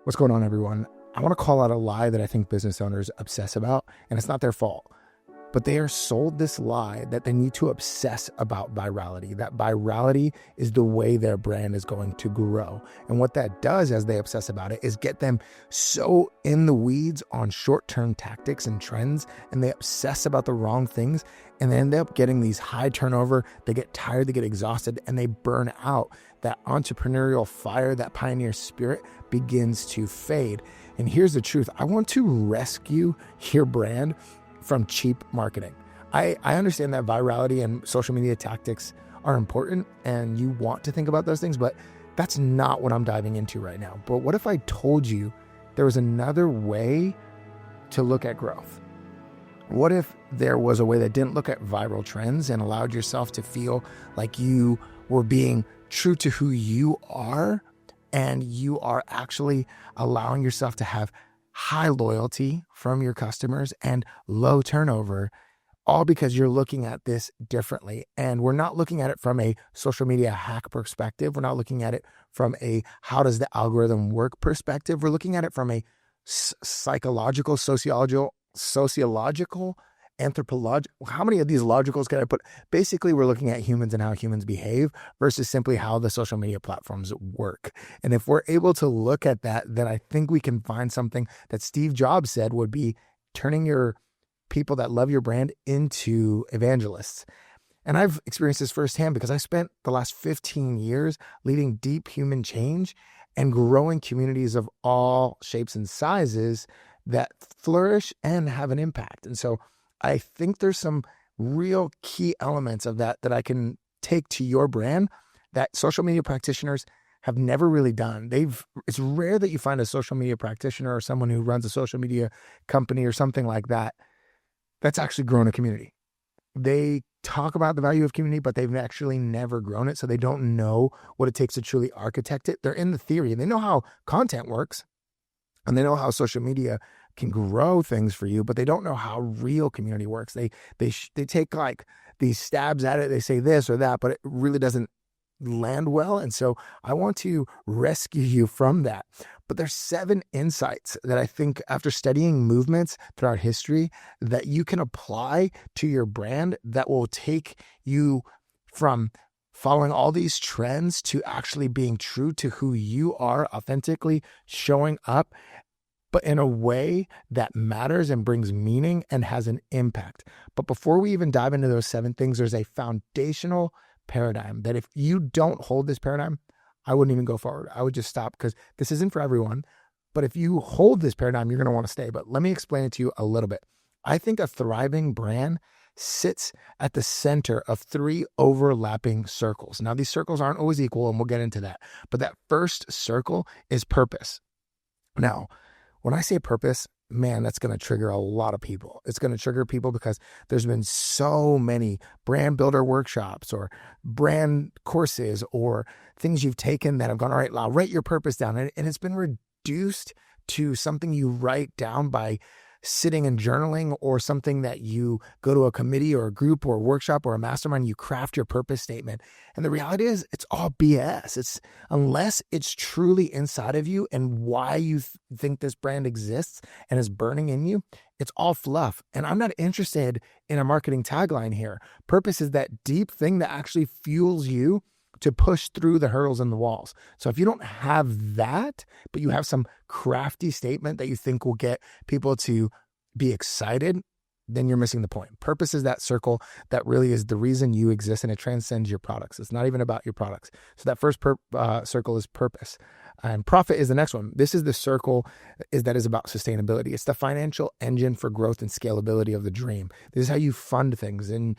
What's going on, everyone? I want to call out a lie that I think business owners obsess about, and it's not their fault. But they are sold this lie that they need to obsess about virality, that virality is the way their brand is going to grow. And what that does as they obsess about it is get them so in the weeds on short-term tactics and trends, and they obsess about the wrong things, and they end up getting these high turnover, they get tired, they get exhausted, and they burn out. That entrepreneurial fire, that pioneer spirit begins to fade. And here's the truth. I want to rescue your brand from cheap marketing. I understand that virality and social media tactics are important and you want to think about those things, but that's not what I'm diving into right now. But what if I told you there was another way to look at growth? What if there was a way that didn't look at viral trends and allowed yourself to feel like you were being true to who you are, and you are actually allowing yourself to have high loyalty from your customers and low turnover, all because you're looking at this differently. And we're not looking at it from a social media hack perspective. We're not looking at it from a how does the algorithm work perspective. We're looking at it from a psychological, sociological, anthropological. How many of these logicals can I put? Basically, we're looking at humans and how humans behave versus simply how the social media platforms work. And if we're able to look at that, then I think we can find something that Steve Jobs said would be turning your people that love your brand into evangelists. And I've experienced this firsthand because I spent the last 15 years leading deep human change and growing communities of all shapes and sizes that flourish and have an impact. And so I think there's some real key elements of that I can take to your brand that social media practitioners have never really done. It's rare that you find a social media practitioner or someone who runs a social media company or something like that that's actually grown a community. They talk about the value of community, but they've actually never grown it. So they don't know what it takes to truly architect it. They're in the theory and they know how content works and they know how social media can grow things for you, but they don't know how real community works. They take like these stabs at it. They say this or that, but it really doesn't land well. And so I want to rescue you from that. But there's 7 insights that I think after studying movements throughout history that you can apply to your brand that will take you from following all these trends to actually being true to who you are, authentically showing up, but in a way that matters and brings meaning and has an impact. But before we even dive into those 7 things, there's a foundational paradigm that if you don't hold this paradigm, I wouldn't even go forward. I would just stop because this isn't for everyone. But if you hold this paradigm, you're going to want to stay. But let me explain it to you a little bit. I think a thriving brand sits at the center of 3 overlapping circles. Now, these circles aren't always equal, and we'll get into that. But that first circle is purpose. Now, when I say purpose, man, that's going to trigger a lot of people. It's going to trigger people because there's been so many brand builder workshops or brand courses or things you've taken that have gone, all right, I'll write your purpose down. And it's been reduced to something you write down by sitting and journaling, or something that you go to a committee or a group or a workshop or a mastermind, you craft your purpose statement. And the reality is it's all BS. Unless it's truly inside of you and why you think this brand exists and is burning in you, it's all fluff. And I'm not interested in a marketing tagline here. Purpose is that deep thing that actually fuels you to push through the hurdles and the walls. So if you don't have that, but you have some crafty statement that you think will get people to be excited, then you're missing the point. Purpose is that circle that really is the reason you exist, and it transcends your products. It's not even about your products. So that first circle is purpose. And profit is the next one. This is the circle that is about sustainability. It's the financial engine for growth and scalability of the dream. This is how you fund things. And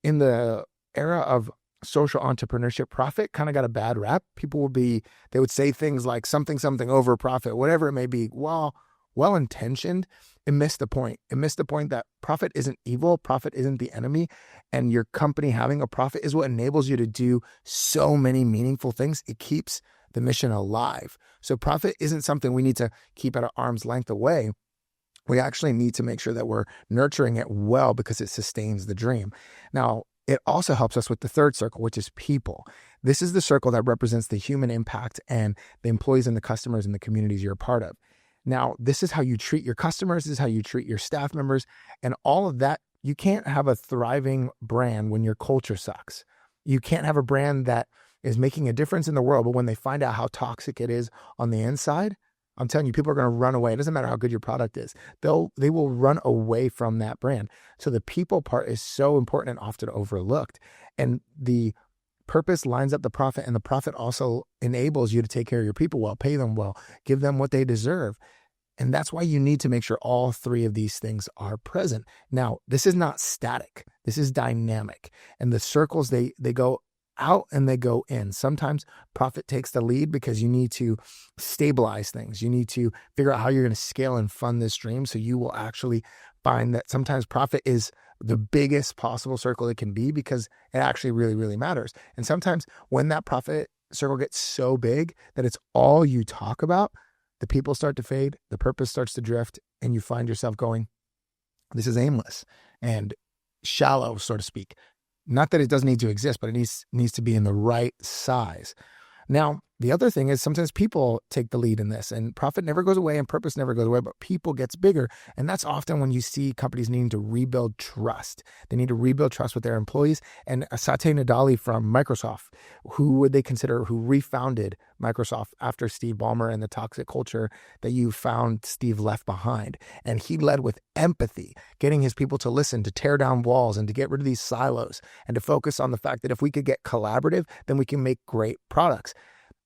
in the era of social entrepreneurship, profit kind of got a bad rap. They would say things like something over profit, whatever it may be. Well-intentioned, it missed the point. It missed the point that profit isn't evil. Profit isn't the enemy. And your company having a profit is what enables you to do so many meaningful things. It keeps the mission alive. So profit isn't something we need to keep at an arm's length away. We actually need to make sure that we're nurturing it well because it sustains the dream. Now, it also helps us with the third circle, which is people. This is the circle that represents the human impact and the employees and the customers and the communities you're a part of. Now, this is how you treat your customers, this is how you treat your staff members, and all of that. You can't have a thriving brand when your culture sucks. You can't have a brand that is making a difference in the world, but when they find out how toxic it is on the inside, I'm telling you, people are going to run away. It doesn't matter how good your product is. They will run away from that brand. So the people part is so important and often overlooked. And the purpose lines up the profit, and the profit also enables you to take care of your people well, pay them well, give them what they deserve. And that's why you need to make sure all three of these things are present. Now, this is not static. This is dynamic. And the circles, they go out and they go in. Sometimes profit takes the lead because you need to stabilize things. You need to figure out how you're going to scale and fund this dream. So you will actually find that sometimes profit is the biggest possible circle it can be because it actually really, really matters. And sometimes when that profit circle gets so big that it's all you talk about, the people start to fade, the purpose starts to drift, and you find yourself going, this is aimless and shallow, so to speak. Not that it doesn't need to exist, but it needs to be in the right size. Now, the other thing is sometimes people take the lead in this, and profit never goes away and purpose never goes away, but people gets bigger. And that's often when you see companies needing to rebuild trust. They need to rebuild trust with their employees. And Satya Nadella from Microsoft, who would they consider who refounded Microsoft after Steve Ballmer and the toxic culture that you found Steve left behind. And he led with empathy, getting his people to listen, to tear down walls and to get rid of these silos and to focus on the fact that if we could get collaborative, then we can make great products.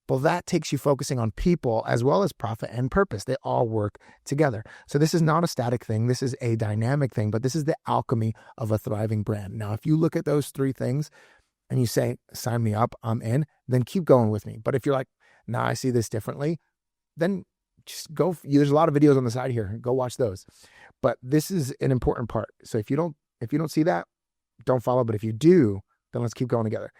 Well, that takes you focusing on people as well as profit and purpose. They all work together. So this is not a static thing. This is a dynamic thing, but this is the alchemy of a thriving brand. Now, if you look at those three things and you say, sign me up, I'm in, then keep going with me. But if you're like, nah, I see this differently, then just go. There's a lot of videos on the side here. Go watch those. But this is an important part. So if you don't see that, don't follow. But if you do, then let's keep going together.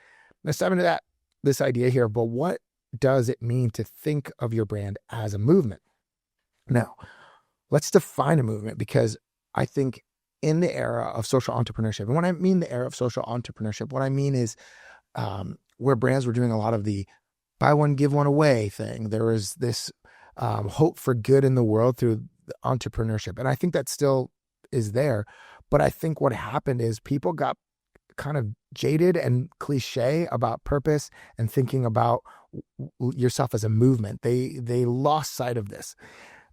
Let's dive into this idea here. But what does it mean to think of your brand as a movement? Now, let's define a movement, because I think in the era of social entrepreneurship, and when I mean the era of social entrepreneurship, what I mean is where brands were doing a lot of the buy one, give one away thing. There was this hope for good in the world through the entrepreneurship. And I think that still is there. But I think what happened is people got kind of jaded and cliche about purpose and thinking about yourself as a movement. They lost sight of this,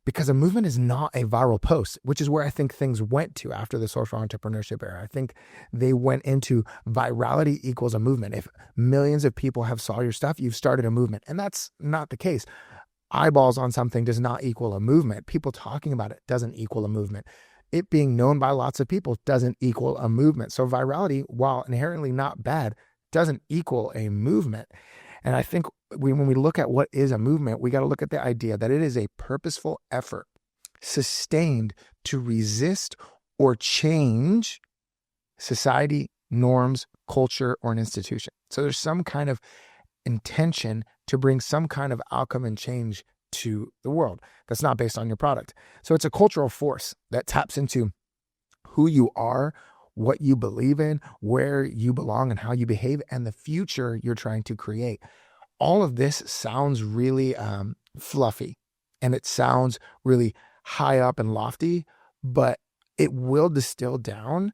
because a movement is not a viral post, which is where I think things went to after the social entrepreneurship era. I think they went into virality equals a movement. If millions of people have saw your stuff, you've started a movement. And that's not the case. Eyeballs on something does not equal a movement. People talking about it doesn't equal a movement. It being known by lots of people doesn't equal a movement. So virality, while inherently not bad, doesn't equal a movement. And I think when we look at what is a movement, we got to look at the idea that it is a purposeful effort sustained to resist or change society, norms, culture, or an institution. So there's some kind of intention to bring some kind of outcome and change to the world that's not based on your product. So it's a cultural force that taps into who you are, what you believe in, where you belong, and how you behave, and the future you're trying to create. All of this sounds really fluffy, and it sounds really high up and lofty, but it will distill down.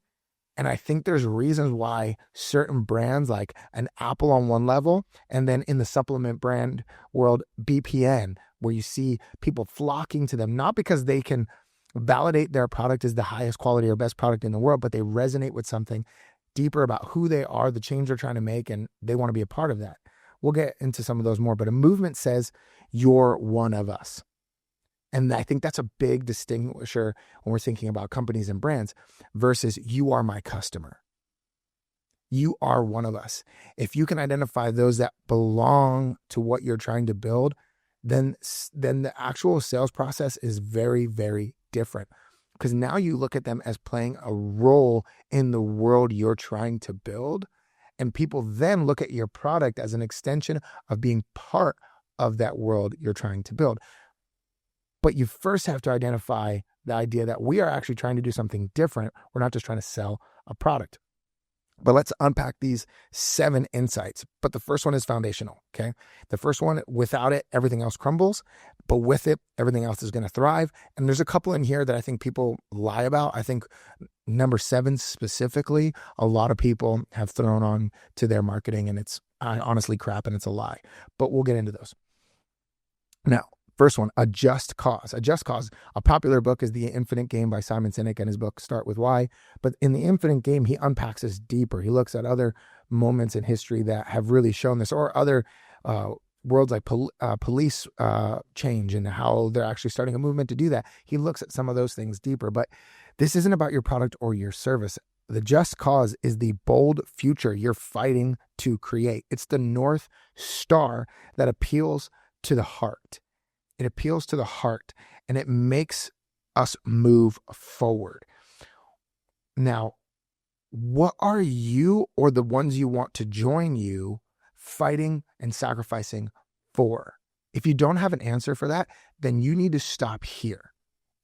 And I think there's reasons why certain brands, like an Apple on one level, and then in the supplement brand world, BPN, where you see people flocking to them, not because they can validate their product as the highest quality or best product in the world, but they resonate with something deeper about who they are, the change they're trying to make, and they want to be a part of that. We'll get into some of those more, but a movement says you're one of us. And I think that's a big distinguisher when we're thinking about companies and brands versus you are my customer. You are one of us. If you can identify those that belong to what you're trying to build, then the actual sales process is very, very different, because now you look at them as playing a role in the world you're trying to build. And people then look at your product as an extension of being part of that world you're trying to build. But you first have to identify the idea that we are actually trying to do something different. We're not just trying to sell a product. But let's unpack these 7 insights. But the first one is foundational, okay? The first one, without it, everything else crumbles. But with it, everything else is going to thrive. And there's a couple in here that I think people lie about. I think number 7 specifically, a lot of people have thrown on to their marketing, and it's honestly crap and it's a lie. But we'll get into those. Now, first one, a just cause. A just cause. A popular book is The Infinite Game by Simon Sinek, and his book Start With Why. But in The Infinite Game, he unpacks this deeper. He looks at other moments in history that have really shown this, or other worlds like police change and how they're actually starting a movement to do that. He looks at some of those things deeper. But this isn't about your product or your service. The just cause is the bold future you're fighting to create. It's the North Star that appeals to the heart. It appeals to the heart, and it makes us move forward. Now, what are you or the ones you want to join you fighting and sacrificing for? If you don't have an answer for that, then you need to stop here,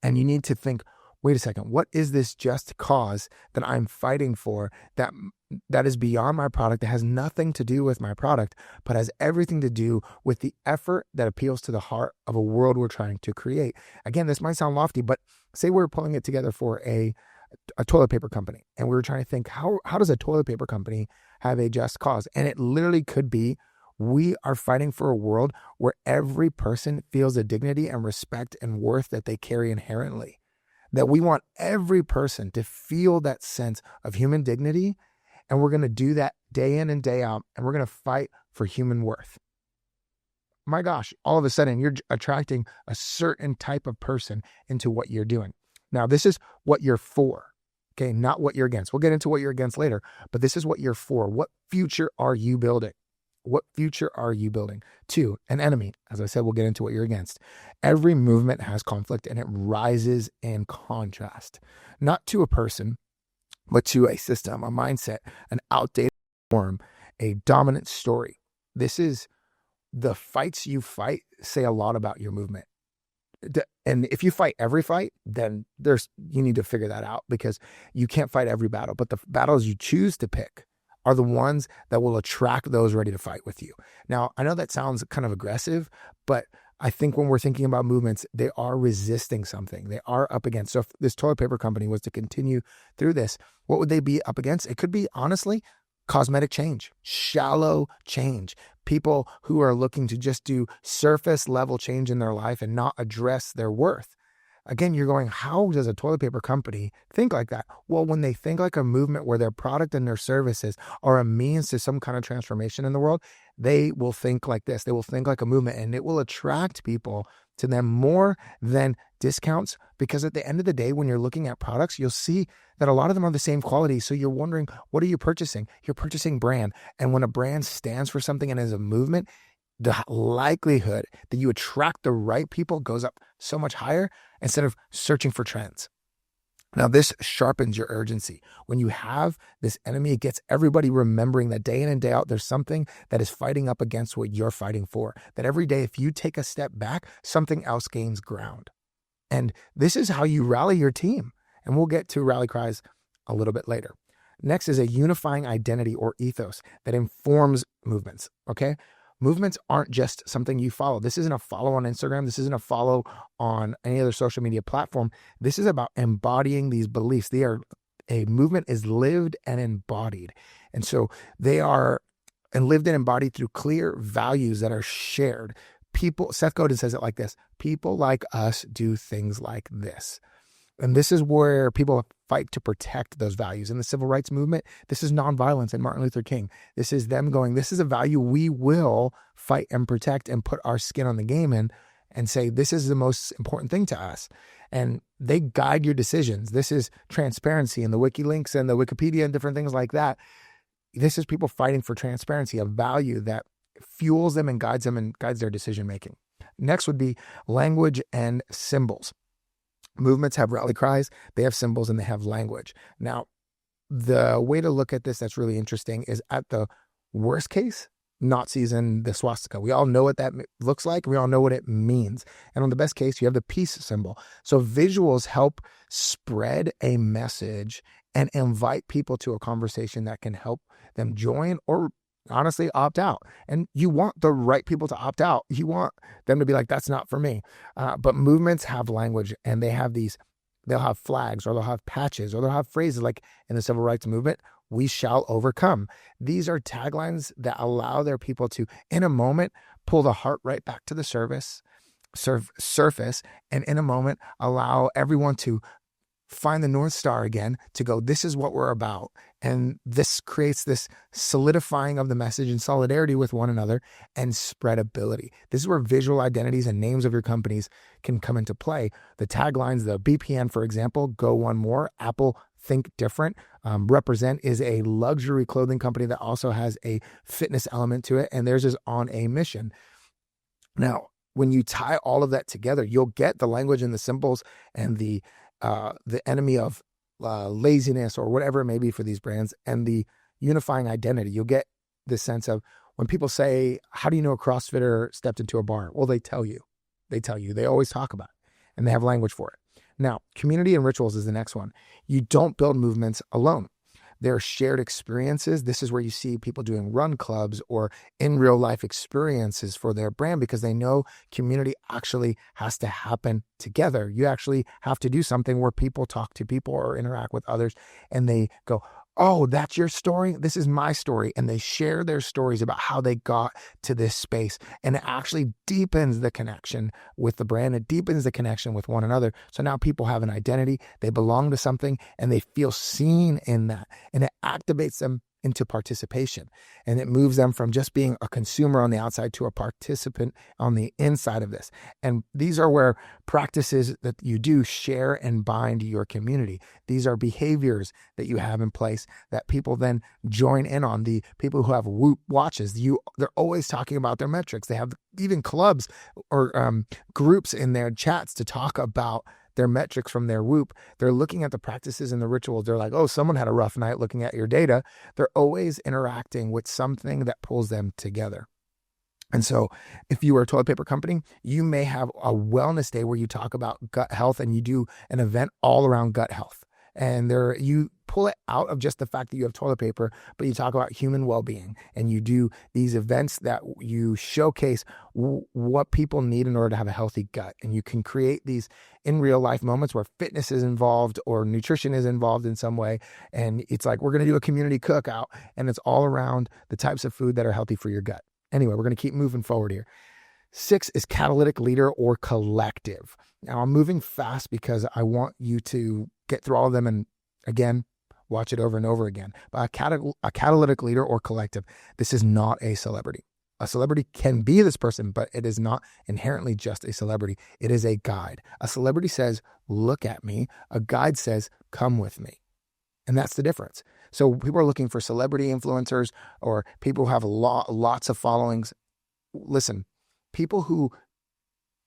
and you need to think, wait a second, what is this just cause that I'm fighting for that is beyond my product, that has nothing to do with my product, but has everything to do with the effort that appeals to the heart of a world we're trying to create? Again, this might sound lofty, but say we're pulling it together for a toilet paper company, and we were trying to think, how does a toilet paper company have a just cause? And it literally could be, we are fighting for a world where every person feels the dignity and respect and worth that they carry inherently. That we want every person to feel that sense of human dignity, and we're going to do that day in and day out, and we're going to fight for human worth. My gosh, all of a sudden you're attracting a certain type of person into what you're doing. Now, this is what you're for, okay? Not what you're against. We'll get into what you're against later, but this is what you're for. What future are you building? What future are you building? 2, an enemy. As I said, we'll get into what you're against. Every movement has conflict, and it rises in contrast, not to a person, but to a system, a mindset, an outdated form, a dominant story. This is the fights you fight say a lot about your movement. And if you fight every fight, then you need to figure that out, because you can't fight every battle. But the battles you choose to pick are the ones that will attract those ready to fight with you. Now, I know that sounds kind of aggressive, but I think when we're thinking about movements, they are resisting something. They are up against. So if this toilet paper company was to continue through this, what would they be up against? It could be, honestly, cosmetic change, shallow change. People who are looking to just do surface level change in their life and not address their worth. Again, you're going, how does a toilet paper company think like that? Well, when they think like a movement where their product and their services are a means to some kind of transformation in the world, they will think like this. They will think like a movement, and it will attract people to them more than discounts, because at the end of the day, when you're looking at products, you'll see that a lot of them are the same quality. So you're wondering, what are you purchasing? You're purchasing brand. And when a brand stands for something and is a movement, the likelihood that you attract the right people goes up so much higher, instead of searching for trends. Now, this sharpens your urgency. When you have this enemy, it gets everybody remembering that day in and day out, there's something that is fighting up against what you're fighting for. That every day, if you take a step back, something else gains ground. And this is how you rally your team. And we'll get to rally cries a little bit later. Next is a unifying identity or ethos that informs movements, okay? Movements aren't just something you follow. This isn't a follow on Instagram. This isn't a follow on any other social media platform. This is about embodying these beliefs. A movement is lived and embodied. And so they are lived and embodied through clear values that are shared. Seth Godin says it like this: people like us do things like this. And this is where people fight to protect those values. In the civil rights movement, this is nonviolence and Martin Luther King. This is them going, this is a value we will fight and protect and put our skin on the game in, and say, this is the most important thing to us. And they guide your decisions. This is transparency and the WikiLinks and the Wikipedia and different things like that. This is people fighting for transparency, a value that fuels them and guides their decision making. Next would be language and symbols. Movements have rally cries, they have symbols, and they have language. Now, the way to look at this that's really interesting is, at the worst case, Nazis and the swastika. We all know what that looks like. We all know what it means. And on the best case, you have the peace symbol. So visuals help spread a message and invite people to a conversation that can help them join or honestly opt out. And you want the right people to opt out. You want them to be like, that's not for me. But movements have language, and they'll have flags, or they'll have patches, or they'll have phrases like in the civil rights movement, we shall overcome. These are taglines that allow their people to, in a moment, pull the heart right back to the surface, and in a moment, allow everyone to find the North Star again, to go, this is what we're about. And this creates this solidifying of the message and solidarity with one another and spreadability. This is where visual identities and names of your companies can come into play. The taglines, the BPN, for example, go one more, Apple, think different. Represent is a luxury clothing company that also has a fitness element to it, and theirs is on a mission. Now, when you tie all of that together, you'll get the language and the symbols and the enemy of laziness or whatever it may be for these brands, and the unifying identity. You'll get this sense of when people say, how do you know a CrossFitter stepped into a bar? Well, they tell you. They always talk about it, and they have language for it. Now, community and rituals is the next one. You don't build movements alone. There are shared experiences. This is where you see people doing run clubs or in real life experiences for their brand, because they know community actually has to happen together. You actually have to do something where people talk to people or interact with others, and they go, oh, that's your story? This is my story. And they share their stories about how they got to this space. And it actually deepens the connection with the brand. It deepens the connection with one another. So now people have an identity, they belong to something, and they feel seen in that. And it activates them into participation. And it moves them from just being a consumer on the outside to a participant on the inside of this. And these are where practices that you do share and bind your community. These are behaviors that you have in place that people then join in on. The people who have Whoop watches, they're always talking about their metrics. They have even clubs or groups in their chats to talk about their metrics from their Whoop. They're looking at the practices and the rituals. They're like, oh, someone had a rough night looking at your data. They're always interacting with something that pulls them together. And so if you are a toilet paper company, you may have a wellness day where you talk about gut health, and you do an event all around gut health. And you pull it out of just the fact that you have toilet paper, but you talk about human well-being, and you do these events that you showcase what people need in order to have a healthy gut. And you can create these in real life moments where fitness is involved or nutrition is involved in some way. And it's like, we're going to do a community cookout, and it's all around the types of food that are healthy for your gut. Anyway, we're going to keep moving forward here. 6 is catalytic leader or collective. Now, I'm moving fast because I want you to get through all of them and, again, watch it over and over again. But a catalytic leader or collective, this is not a celebrity. A celebrity can be this person, but it is not inherently just a celebrity. It is a guide. A celebrity says, look at me. A guide says, come with me. And that's the difference. So people are looking for celebrity influencers or people who have lots of followings. Listen, people who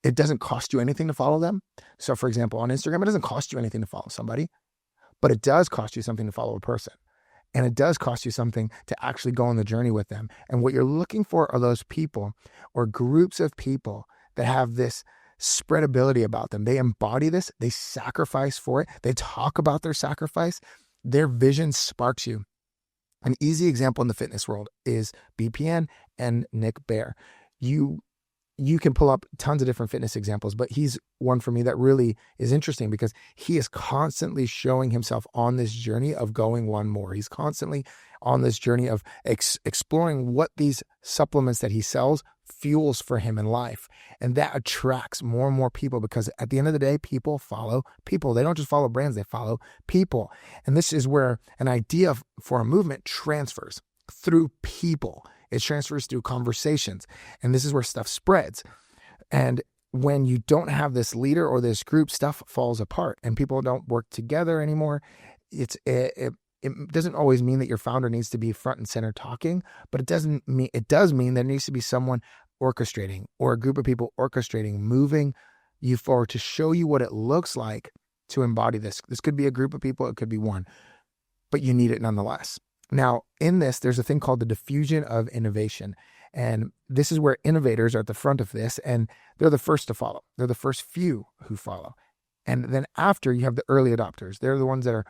it doesn't cost you anything to follow them. So for example, on Instagram, it doesn't cost you anything to follow somebody, but it does cost you something to follow a person. And it does cost you something to actually go on the journey with them. And what you're looking for are those people or groups of people that have this spreadability about them. They embody this, they sacrifice for it, they talk about their sacrifice, their vision sparks you. An easy example in the fitness world is BPN and Nick Bare. You can pull up tons of different fitness examples, but he's one for me that really is interesting because he is constantly showing himself on this journey of going one more. He's constantly on this journey of exploring what these supplements that he sells fuels for him in life. And that attracts more and more people because at the end of the day, people follow people. They don't just follow brands, they follow people. And this is where an idea for a movement transfers through people. It transfers through conversations. And this is where stuff spreads. And when you don't have this leader or this group, stuff falls apart and people don't work together anymore. It doesn't always mean that your founder needs to be front and center talking, but it does mean there needs to be someone orchestrating or a group of people orchestrating, moving you forward to show you what it looks like to embody this. This could be a group of people. It could be one, but you need it nonetheless. Now, in this, there's a thing called the diffusion of innovation. And this is where innovators are at the front of this, and they're the first to follow. They're the first few who follow. And then after, you have the early adopters. They're the ones that are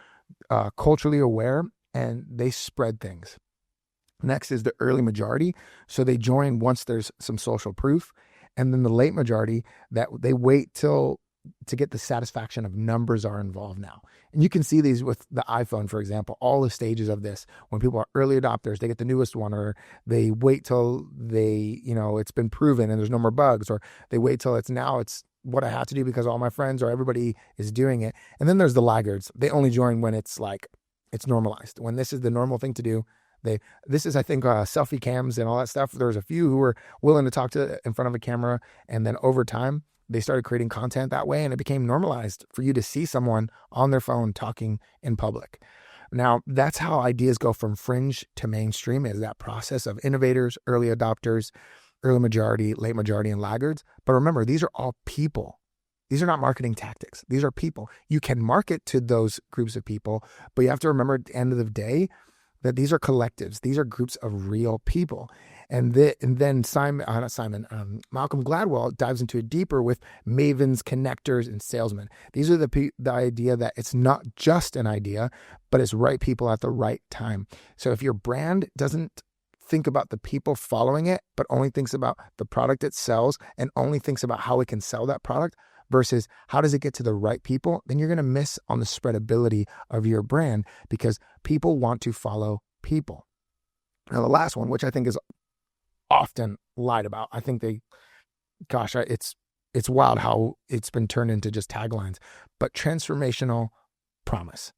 culturally aware, and they spread things. Next is the early majority. So they join once there's some social proof. And then the late majority that they wait till to get the satisfaction of numbers are involved now. And you can see these with the iPhone, for example, all the stages of this. When people are early adopters, they get the newest one, or they wait till it's been proven and there's no more bugs, or they wait till it's what I have to do because all my friends or everybody is doing it. And then there's the laggards. They only join when it's normalized. When this is the normal thing to do. This is, I think, selfie cams and all that stuff. There was a few who were willing to talk to in front of a camera, and then over time, they started creating content that way, and it became normalized for you to see someone on their phone talking in public. Now, that's how ideas go from fringe to mainstream, is that process of innovators, early adopters, early majority, late majority, and laggards. But remember, these are all people. These are not marketing tactics. These are people. You can market to those groups of people, but you have to remember at the end of the day that these are collectives. These are groups of real people. And then Malcolm Gladwell dives into it deeper with mavens, connectors, and salesmen. These are the idea that it's not just an idea, but it's right people at the right time. So if your brand doesn't think about the people following it, but only thinks about the product it sells and only thinks about how it can sell that product versus how does it get to the right people, then you're going to miss on the spreadability of your brand, because people want to follow people. Now, the last one, which I think is often lied about, I think it's wild how it's been turned into just taglines, but transformational promise.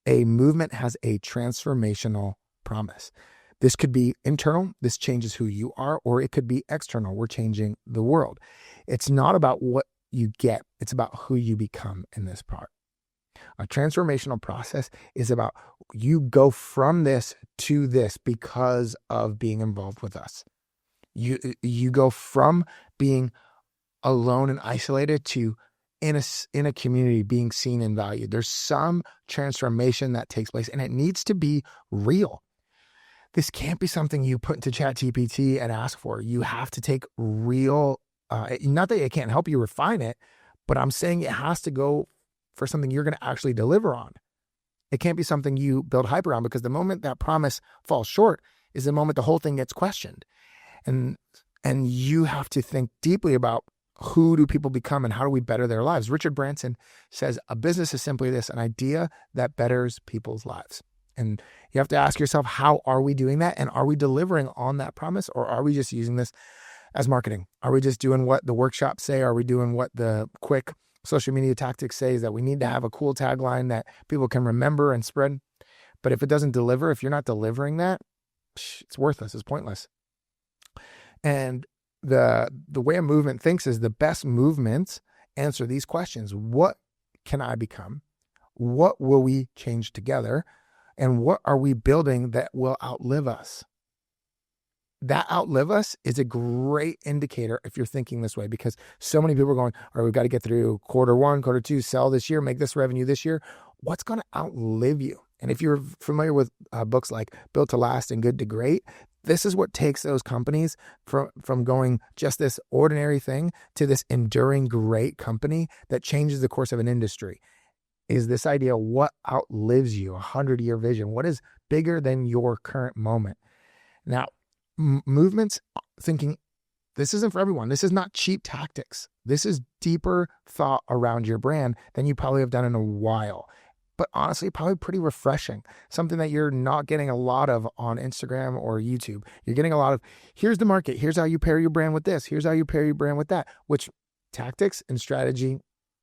A movement has a transformational promise. This could be internal, this changes who you are, or it could be external, we're changing the world. It's not about what you get, it's about who you become in this part. A transformational process is about you go from this to this because of being involved with us. You go from being alone and isolated to in a community being seen and valued. There's some transformation that takes place, and it needs to be real. This can't be something you put into ChatGPT and ask for. You have to take real, not that it can't help you refine it, but I'm saying it has to go for something you're going to actually deliver on. It can't be something you build hype around, because the moment that promise falls short is the moment the whole thing gets questioned. And you have to think deeply about who do people become and how do we better their lives. Richard Branson says a business is simply this, an idea that betters people's lives. And you have to ask yourself, how are we doing that? And are we delivering on that promise, or are we just using this as marketing? Are we just doing what the workshops say? Are we doing what the quick social media tactics say, is that we need to have a cool tagline that people can remember and spread? But if it doesn't deliver, if you're not delivering that, it's worthless, it's pointless. And the way a movement thinks is the best movements answer these questions. What can I become? What will we change together? And what are we building that will outlive us? That outlive us is a great indicator if you're thinking this way, because so many people are going, all right, we've got to get through quarter one, quarter two, sell this year, make this revenue this year. What's going to outlive you? And if you're familiar with books like Built to Last and Good to Great, this is what takes those companies from going just this ordinary thing to this enduring great company that changes the course of an industry. Is this idea, what outlives you, 100-year vision? What is bigger than your current moment? Now, movements thinking, this isn't for everyone. This is not cheap tactics. This is deeper thought around your brand than you probably have done in a while. But honestly, probably pretty refreshing. Something that you're not getting a lot of on Instagram or YouTube. You're getting a lot of, here's the market. Here's how you pair your brand with this. Here's how you pair your brand with that, which tactics and strategy,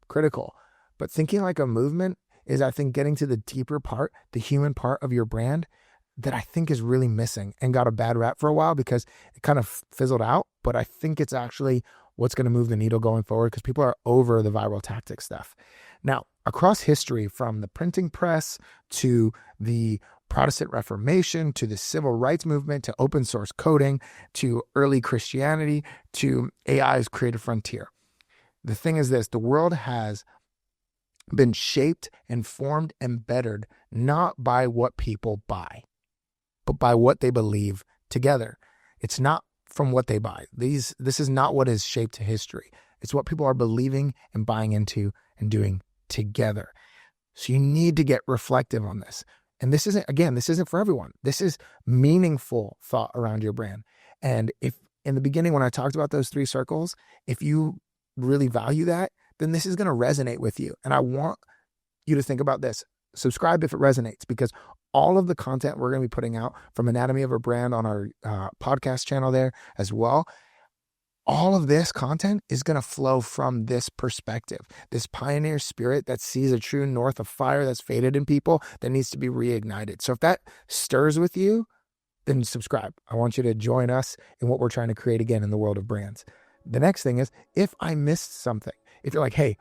critical. But thinking like a movement is, I think, getting to the deeper part, the human part of your brand that I think is really missing and got a bad rap for a while because it kind of fizzled out. But I think it's actually what's going to move the needle going forward, because people are over the viral tactic stuff. Now, across history, from the printing press to the Protestant Reformation to the civil rights movement to open source coding to early Christianity to AI's creative frontier, the thing is this: the world has been shaped and formed and bettered not by what people buy, but by what they believe together. It's not from what they buy. This is not what has shaped history. It's what people are believing and buying into and doing together. So you need to get reflective on this. And this isn't for everyone. This is meaningful thought around your brand. And if in the beginning, when I talked about those 3 circles, if you really value that, then this is going to resonate with you. And I want you to think about this. Subscribe if it resonates, because all of the content we're going to be putting out from Anatomy of a Brand on our podcast channel there as well, all of this content is going to flow from this perspective, this pioneer spirit that sees a true north of fire that's faded in people that needs to be reignited. So if that stirs with you, then subscribe. I want you to join us in what we're trying to create again in the world of brands. The next thing is, if I missed something, if you're like, hey,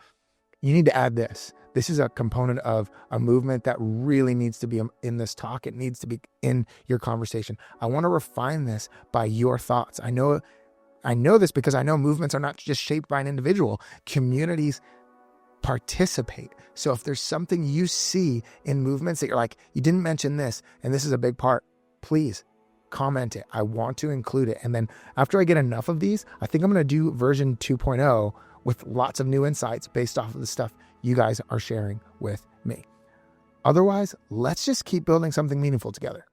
you need to add this. This is a component of a movement that really needs to be in this talk. It needs to be in your conversation. I want to refine this by your thoughts. I know this because I know movements are not just shaped by an individual. Communities participate. So if there's something you see in movements that you're like, you didn't mention this, and this is a big part, please comment it. I want to include it. And then after I get enough of these, I think I'm going to do version 2.0 with lots of new insights based off of the stuff you guys are sharing with me. Otherwise, let's just keep building something meaningful together.